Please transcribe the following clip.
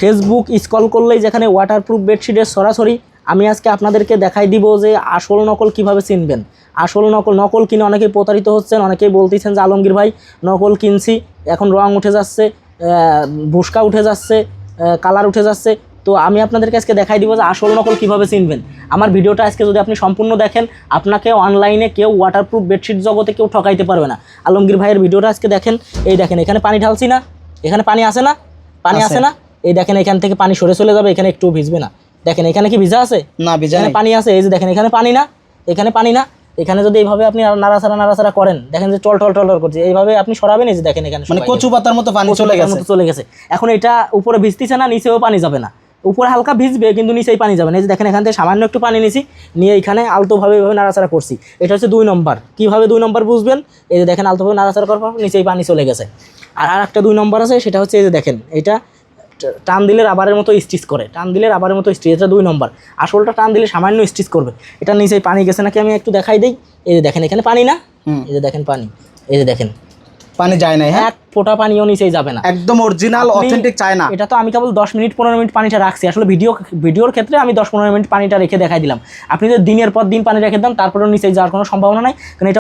Facebook scroll করলেই যেখানে waterproof বেডশিটের সরাসরি আমি আজকে আপনাদেরকে দেখাই দিব যে আসল নকল কিভাবে চিনবেন। আসল নকল কিনে অনেকেই প্রতারিত হচ্ছেন, অনেকেই বলতেছেন যে আলমগীর ভাই নকল কিনছি, এখন রং উঠে যাচ্ছে, ভুসকা উঠে যাচ্ছে, কালার উঠে যাচ্ছে। তো আমি আপনাদেরকে আজকে দেখাই দিব যে আসল নকল কিভাবে চিনবেন। আমার ভিডিওটা আজকে যদি আপনি সম্পূর্ণ দেখেন, আপনাকে অনলাইনে কেউ ওয়াটারপ্রুফ বেডশিট জগতে কেউ ঠকাইতে পারবে না। আলমগীর ভাইয়ের ভিডিওটা আজকে দেখেন, এই দেখেন এখানে পানি ঢালছি না, এখানে পানি আসে না, পানি আসে না, এই দেখেন এখান থেকে পানি সরে চলে যাবে, এখানে একটু ভিজবে না। দেখেন এখানে কি ভিজা আছে? না, ভিজা এখানে পানি আছে, এই যে দেখেন এখানে পানি না, এখানে পানি না। এখানে যদি এইভাবে আপনি নাড়াচাড়া করেন, দেখেন যে টল করছে, এইভাবে আপনি সরাবেন, এই যে দেখেন এখানে মানে কচু পাতার মতো পানি চলে গেছে। এখন এটা উপরে ভিজতেছে না, নিচেও পানি যাবে না, উপরে হালকা ভিজবে কিন্তু নিচেই পানি যাবে না। এই যে দেখেন এখান থেকে সামান্য একটু পানি নিছি, নিয়ে এখানে আলতোভাবে এইভাবে নাড়াচাড়া করছি। এটা হচ্ছে 2 নম্বর। কীভাবে 2 নম্বর বুঝবেন? এই যে দেখেন আলতোভাবে নাড়াচাড়া করার পর নিচেই পানি চলে গেছে। আর একটা 2 নম্বর আছে, সেটা হচ্ছে এই যে দেখেন এটা টান দিলে রাবারের মতো স্টিচ করে, টান দিলে রাবারের মতো স্টিচ, এটা 2 নম্বর। আসলটা টান দিলে সামান্য স্টিচ করবে। এটা নিচেই পানি গেছে নাকি আমি একটু দেখাই দিই। এই যে দেখেন এখানে পানি না, এই যে দেখেন পানি, এই যে দেখেন পানি যায় না, হ্যাঁ, এক ফোঁটা পানিও নিচেই যাবে না, একদম অরিজিনাল অথেন্টিক চায় না। এটা তো আমি কেবল 10 মিনিট 15 মিনিট পানিটা রাখছি, আসলে ভিডিওর ক্ষেত্রে আমি 10-15 মিনিট পানিটা রেখে দেখাই দিলাম। আপনি যদি দিনের পর দিন পানি রেখে দেন তারপরেও নিচে যাওয়ার কোনো সম্ভাবনা নাই, কারণ এটা